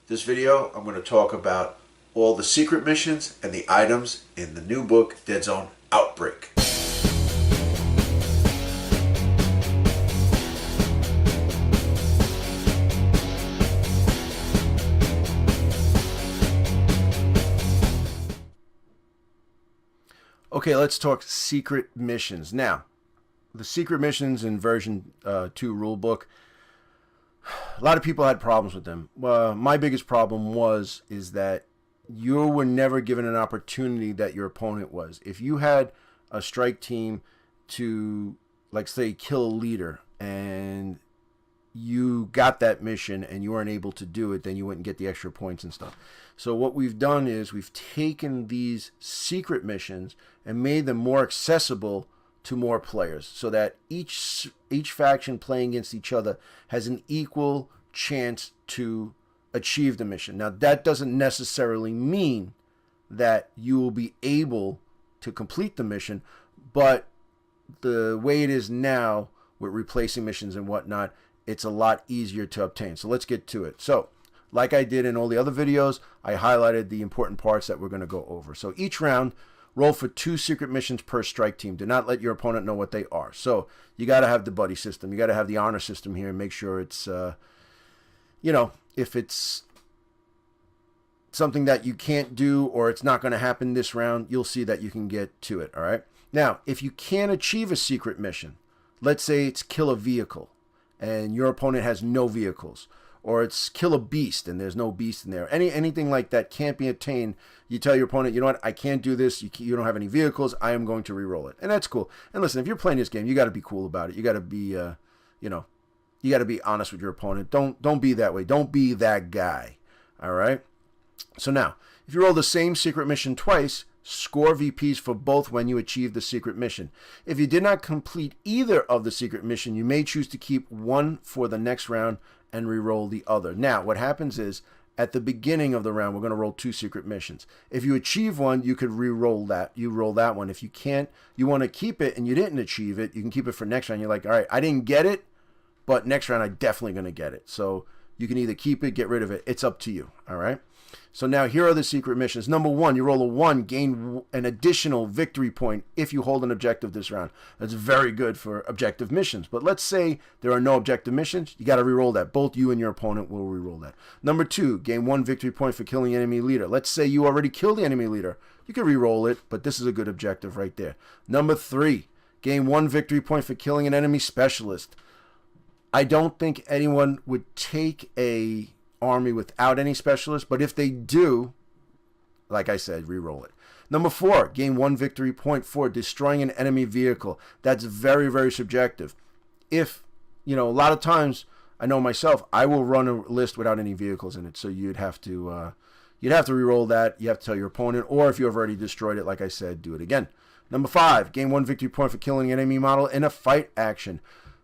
This video, I'm going to talk about all the secret missions and the items in the new book, Deadzone Outbreak. Okay, let's talk secret missions. Now, the secret missions in version 2 rulebook, a lot of people had problems with them. My biggest problem is that you were never given an opportunity that your opponent was. If you had a strike team to, like, say, kill a leader, and you got that mission and you weren't able to do it, then you wouldn't get the extra points and stuff. So what we've done is we've taken these secret missions and made them more accessible to more players, so that each faction playing against each other has an equal chance to achieve the mission. Now, that doesn't necessarily mean that you will be able to complete the mission, but the way it is now with replacing missions and whatnot, it's a lot easier to obtain. So let's get to it. So, like I did in all the other videos, I highlighted the important parts that we're going to go over. So each round, roll for 2 secret missions per strike team. Do not let your opponent know what they are. So you got to have the buddy system. You got to have the honor system here and make sure it's, if it's something that you can't do or it's not going to happen this round, you'll see that you can get to it, all right? Now, if you can't achieve a secret mission, let's say it's kill a vehicle and your opponent has no vehicles, or it's kill a beast and there's no beast in there. Anything like that can't be attained. You tell your opponent, you know what, I can't do this. You don't have any vehicles. I am going to re-roll it. And that's cool. And listen, if you're playing this game, you got to be cool about it. You got to be, you got to be honest with your opponent. Don't be that way. Don't be that guy. All right? So now, if you roll the same secret mission twice, score VPs for both when you achieve the secret mission. If you did not complete either of the secret mission, you may choose to keep one for the next round and re-roll the other. Now, what happens is, at the beginning of the round, we're going to roll 2 secret missions. If you achieve one, you could re-roll that. You roll that one. If you can't, you want to keep it and you didn't achieve it, you can keep it for next round. You're like, all right, I didn't get it, but next round I'm definitely going to get it. So you can either keep it, get rid of it. It's up to you, all right? So now here are the secret missions. Number 1, you roll a 1, gain an additional victory point if you hold an objective this round. That's very good for objective missions. But let's say there are no objective missions. You got to re-roll that. Both you and your opponent will re-roll that. Number 2, gain 1 victory point for killing enemy leader. Let's say you already killed the enemy leader. You can re-roll it, but this is a good objective right there. Number 3, gain 1 victory point for killing an enemy specialist. I don't think anyone would take a army without any specialists, but if they do, like I said, re-roll it. Number 4, gain 1 victory point for destroying an enemy vehicle. That's very, very subjective. If, a lot of times, I know myself, I will run a list without any vehicles in it, so you'd have to re-roll that. You have to tell your opponent, or if you've already destroyed it, like I said, do it again. Number 5, gain 1 victory point for killing an enemy model in a fight action.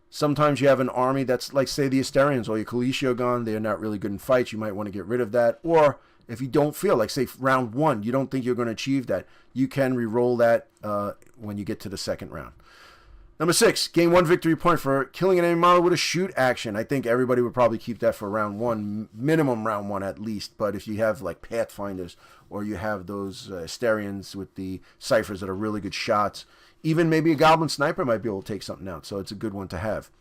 Sometimes you have an army that's like, say, the Asterians or your Coalition gone. They're not really good in fights. You might want to get rid of that. Or if you don't feel like, say, round 1, you don't think you're going to achieve that, you can re-roll that when you get to the second round. Number 6, gain 1 victory point for killing an enemy model with a shoot action. I think everybody would probably keep that for round 1, minimum round 1 at least. But if you have like Pathfinders or you have those Asterians with the ciphers that are really good shots, even maybe a Goblin Sniper might be able to take something out, so it's a good one to have.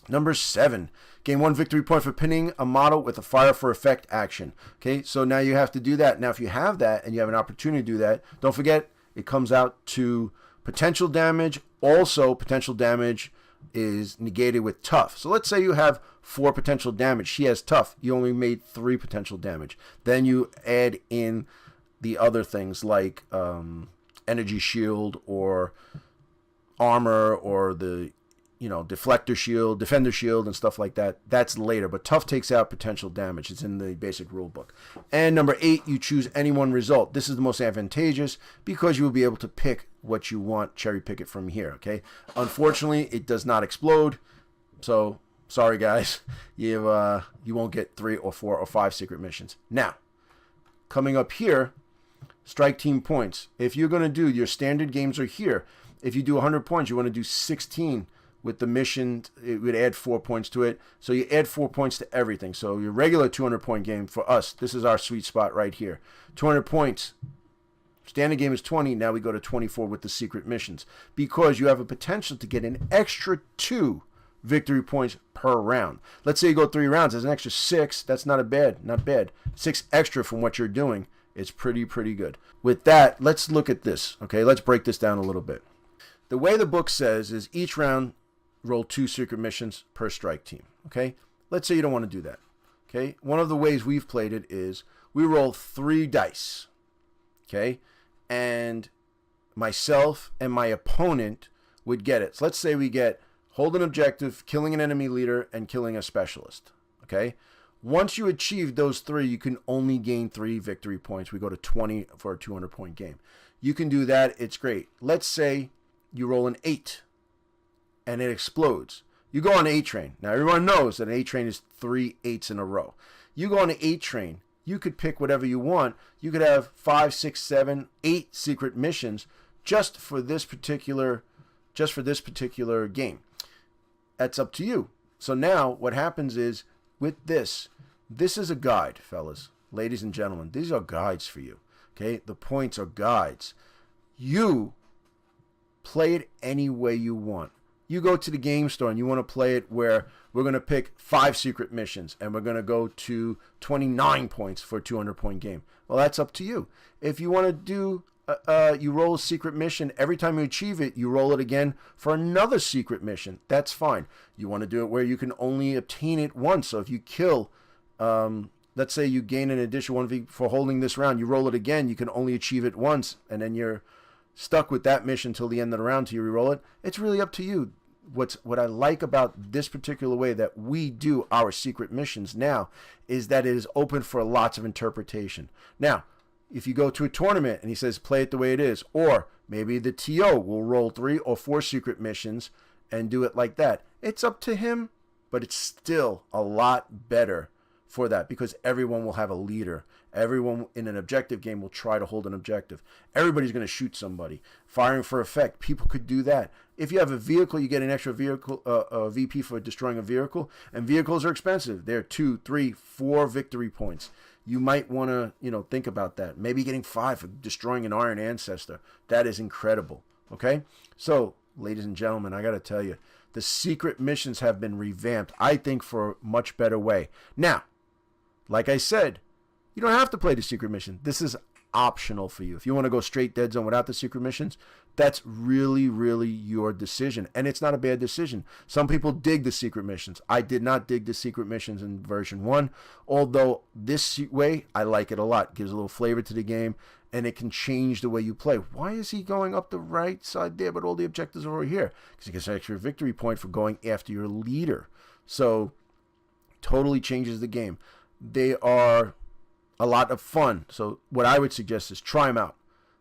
Number 7, gain 1 victory point for pinning a model with a fire for effect action. Okay, so now you have to do that. Now, if you have that and you have an opportunity to do that, don't forget it comes out to potential damage. Also, potential damage is negated with tough. So let's say you have 4 potential damage. She has tough. You only made 3 potential damage. Then you add in the other things like energy shield or armor or the deflector shield, defender shield, and stuff like that. That's later, but tough takes out potential damage. It's in the basic rule book. And number 8, you choose any one result. This is the most advantageous because you will be able to pick what you want, cherry pick it from here. Okay, unfortunately it does not explode, so sorry guys, you won't get 3 or 4 or 5 secret missions. Now, coming up here, strike team points. If you're going to do your standard games are here. If you do 100 points, you want to do 16 with the mission, it would add 4 points to it. So you add 4 points to everything. So your regular 200-point game for us, this is our sweet spot right here. 200 points. Standard game is 20. Now we go to 24 with the secret missions because you have a potential to get an extra 2 victory points per round. Let's say you go 3 rounds. There's an extra 6. That's not bad. 6 extra from what you're doing. It's pretty good. With that, let's look at this. Okay, let's break this down a little bit. The way the book says is each round roll 2 secret missions per strike team. Okay, let's say you don't want to do that. Okay, one of the ways we've played it is we roll 3 dice. Okay, and myself and my opponent would get it. So let's say we get hold an objective, killing an enemy leader, and killing a specialist. Okay, once you achieve those 3, you can only gain 3 victory points. We go to 20 for a 200-point game. You can do that. It's great. Let's say you roll an 8 and it explodes. You go on an 8 train. Now everyone knows that an 8 train is 3 8s in a row. You go on an 8 train. You could pick whatever you want. You could have 5, 6, 7, 8 secret missions just for this particular game. That's up to you. So now what happens is with this is a guide, fellas, ladies and gentlemen. These are guides for you. Okay? The points are guides. You play it any way you want. You go to the game store and you want to play it where we're going to pick 5 secret missions and we're going to go to 29 points for a 200-point game. Well, that's up to you. If you want to do, you roll a secret mission. Every time you achieve it, you roll it again for another secret mission. That's fine. You want to do it where you can only obtain it once. So if you kill, let's say you gain an additional 1 for holding this round, you roll it again, you can only achieve it once, and then you're stuck with that mission till the end of the round till you reroll it. It's really up to you. What I like about this particular way that we do our secret missions now is that it is open for lots of interpretation. Now, if you go to a tournament and he says play it the way it is, or maybe the TO will roll 3 or 4 secret missions and do it like that. It's up to him, but it's still a lot better for that because everyone will have a leader. Everyone in an objective game will try to hold an objective. Everybody's going to shoot somebody. Firing for effect. People could do that. If you have a vehicle, you get an extra vehicle, VP for destroying a vehicle. And vehicles are expensive. They're 2, 3, 4 victory points. You might want to, think about that. Maybe getting 5 for destroying an Iron Ancestor. That is incredible. Okay? So, ladies and gentlemen, I got to tell you, the secret missions have been revamped, I think, for a much better way. Now, like I said, you don't have to play the secret mission. This is optional for you. If you want to go straight dead zone without the secret missions, that's really your decision. And it's not a bad decision. Some people dig the secret missions. I did not dig the secret missions in version 1, although this way, I like it a lot. It gives a little flavor to the game, and it can change the way you play. Why is he going up the right side there, but all the objectives are over here? Because he gets an extra victory point for going after your leader. So, totally changes the game. They are a lot of fun. So what I would suggest is try them out.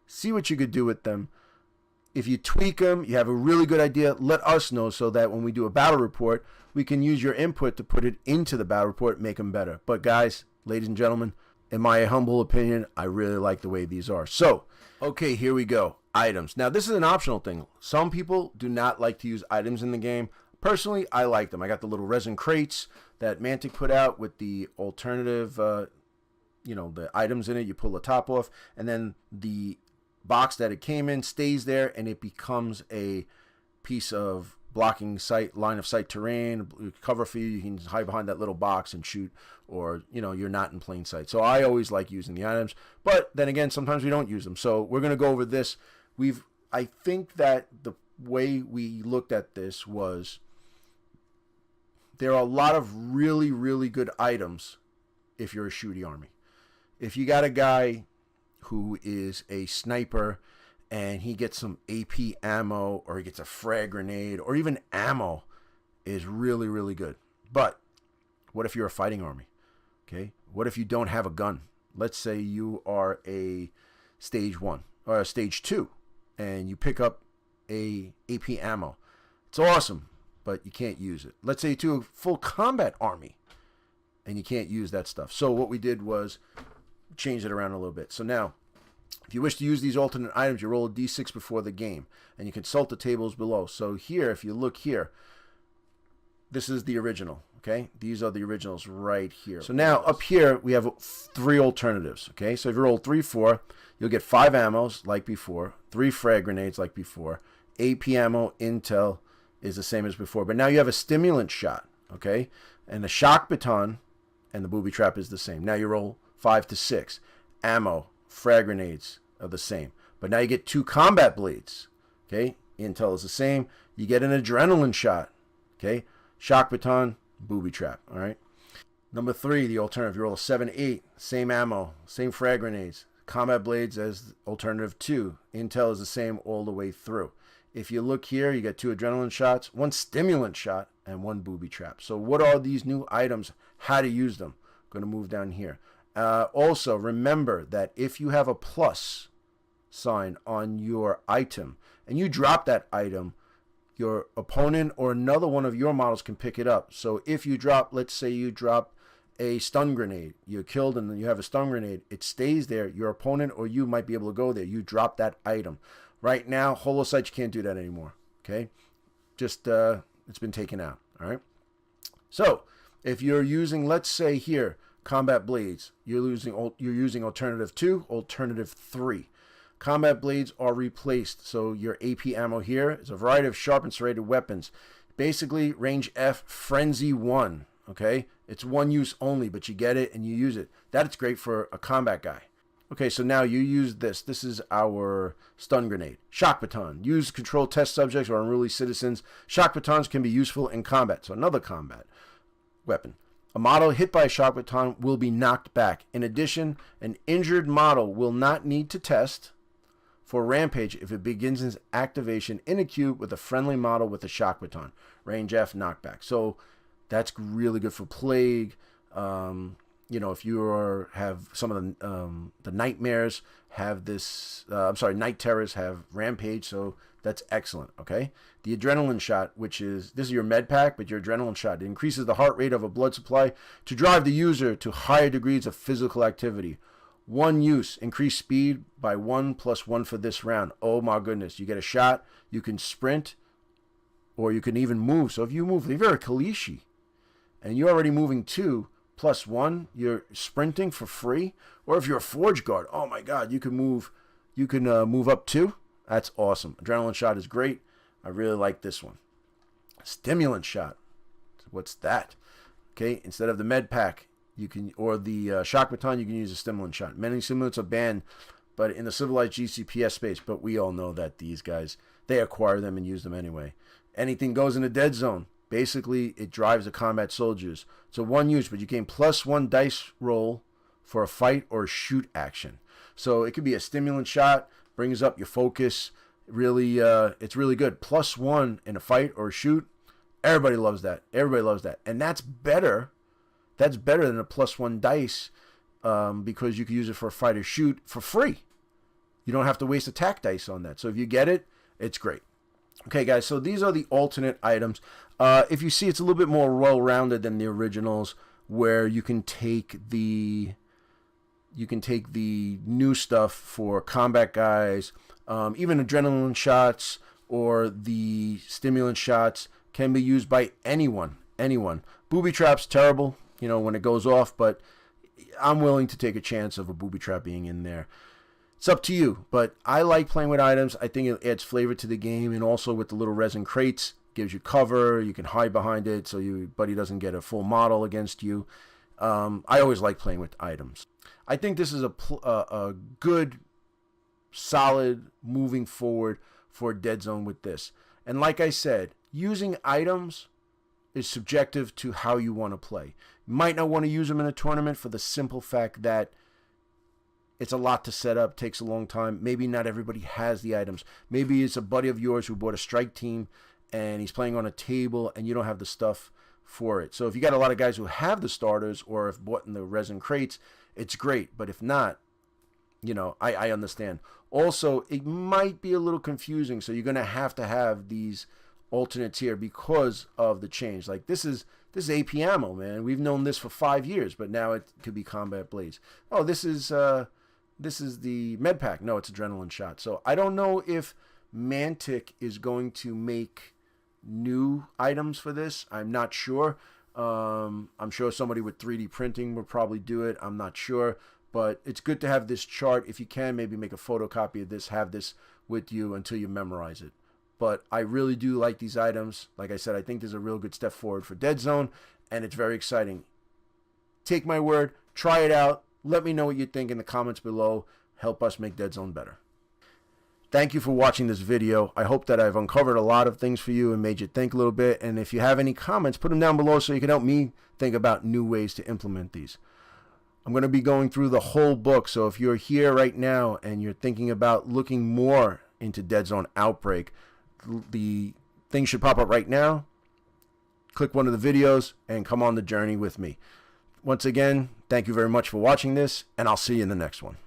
See what you could do with them. If you tweak them, you have a really good idea, let us know so that when we do a battle report, we can use your input to put it into the battle report, make them better. But guys, ladies and gentlemen, in my humble opinion, I really like the way these are. So, okay, here we go. Items. Now, this is an optional thing. Some people do not like to use items in the game. Personally, I like them. I got the little resin crates that Mantic put out with the alternative, the items in it. You pull the top off, and then the box that it came in stays there, and it becomes a piece of blocking sight, line of sight terrain, cover for you. You can hide behind that little box and shoot, or, you're not in plain sight. So I always like using the items, but then again, sometimes we don't use them. So we're going to go over this. I think that the way we looked at this was there are a lot of really good items if you're a shooty army. If you got a guy who is a sniper and he gets some AP ammo, or he gets a frag grenade, or even ammo, is really good. But what if you're a fighting army? Okay? What if you don't have a gun? Let's say you are a stage 1 or a stage 2 and you pick up a AP ammo. It's awesome, but you can't use it. Let's say to a full combat army and you can't use that stuff. So what we did was change it around a little bit. So now, if you wish to use these alternate items, you roll a d6 before the game, and you consult the tables below. So here, if you look here, This is the original. Okay, these are the originals right here. So now up here we have 3 alternatives. Okay, so if you roll 3, 4, you'll get 5 ammos like before, 3 frag grenades like before, AP ammo, intel is the same as before, but now you have a stimulant shot. Okay, and the shock baton and the booby trap is the same. Now you roll 5 to 6, ammo, frag grenades are the same, but now you get 2 combat blades. Okay, intel is the same. You get an adrenaline shot. Okay, shock baton, booby trap. All right. Number 3, the alternative. You roll a 7, 8, same ammo, same frag grenades, combat blades as alternative 2. Intel is the same all the way through. If you look here, you get 2 adrenaline shots, 1 stimulant shot, and 1 booby trap. So what are these new items? How to use them? I'm going to move down here. Also, remember that if you have a plus sign on your item and you drop that item, your opponent or another one of your models can pick it up. So if you drop, let's say you drop a stun grenade, you're killed and you have a stun grenade, it stays there. Your opponent or you might be able to go there. You drop that item. Right now, Holosites, you can't do that anymore. Okay, just it's been taken out. All right. So if you're using, let's say here, combat blades, you're using alternative 2, alternative 3. Combat blades are replaced. So your AP ammo here is a variety of sharp and serrated weapons. Basically, range F, frenzy 1. Okay, it's 1 use only, but you get it and you use it. That's great for a combat guy. Okay, so now you use this. This is our stun grenade. Shock baton. Use control test subjects or unruly citizens. Shock batons can be useful in combat. So another combat weapon. A model hit by a shock baton will be knocked back. In addition, an injured model will not need to test for rampage if it begins its activation in a cube with a friendly model with a shock baton. Range F, knockback. So that's really good for plague. You know, if you have some of the nightmares have this, night terrors have rampage, so that's excellent. Okay, the adrenaline shot, which is this is your med pack, but your adrenaline shot, it increases the heart rate of a blood supply to drive the user to higher degrees of physical activity. 1 use, increase speed by 1 plus 1 for this round. Oh my goodness, you get a shot, you can sprint, or you can even move. So if you move, if you're a Kalishi, and you're already moving 2 plus 1, you're sprinting for free. Or if you're a Forge Guard, oh my God, you can move up 2. That's awesome. Adrenaline shot is great. I really like this one. Stimulant shot. What's that? Okay, instead of the med pack, you can, or the shock baton, you can use a stimulant shot. Many stimulants are banned, but in the civilized GCPS space, but we all know that these guys, they acquire them and use them anyway. Anything goes in a dead zone. Basically, it drives the combat soldiers. So 1 use, but you gain +1 dice roll for a fight or shoot action. So it could be a stimulant shot, brings up your focus. Really, it's really good. +1 in a fight or a shoot. Everybody loves that. Everybody loves that. And that's better. That's better than a +1 dice because you can use it for a fight or shoot for free. You don't have to waste attack dice on that. So if you get it, it's great. Okay, guys, so these are the alternate items. If you see, it's a little bit more well-rounded than the originals, where you can take the new stuff for combat guys, even adrenaline shots or the stimulant shots can be used by anyone. Booby traps, terrible, you know, when it goes off, but I'm willing to take a chance of a booby trap being in there. It's up to you, but I like playing with items. I think it adds flavor to the game, and also with the little resin crates, gives you cover. You can hide behind it so your buddy doesn't get a full model against you. I always like playing with items. I think this is a good, solid moving forward for Deadzone with this. And like I said, using items is subjective to how you want to play. You might not want to use them in a tournament for the simple fact that it's a lot to set up, takes a long time. Maybe not everybody has the items. Maybe it's a buddy of yours who bought a strike team and he's playing on a table and you don't have the stuff for it. So if you got a lot of guys who have the starters or have bought in the resin crates, it's great. But if not, you know, I understand. Also, it might be a little confusing. So you're going to have these alternates here because of the change. Like this is AP ammo, man. We've known this for 5 years, but now it could be combat blades. Oh, this is the med pack. No, it's adrenaline shot. So I don't know if Mantic is going to make new items for this. I'm not sure. I'm sure somebody with 3D printing would probably do it. I'm not sure. But it's good to have this chart. If you can, maybe make a photocopy of this, have this with you until you memorize it. But I really do like these items. Like I said, I think there's a real good step forward for Deadzone, and it's very exciting. Take my word, try it out. Let me know what you think in the comments below. Help us make Deadzone better. Thank you for watching this video. I hope that I've uncovered a lot of things for you and made you think a little bit. And if you have any comments, put them down below so you can help me think about new ways to implement these. I'm going to be going through the whole book, so if you're here right now and you're thinking about looking more into Deadzone Outbreak, the thing should pop up right now. Click one of the videos and come on the journey with me. Once again, thank you very much for watching this, and I'll see you in the next one.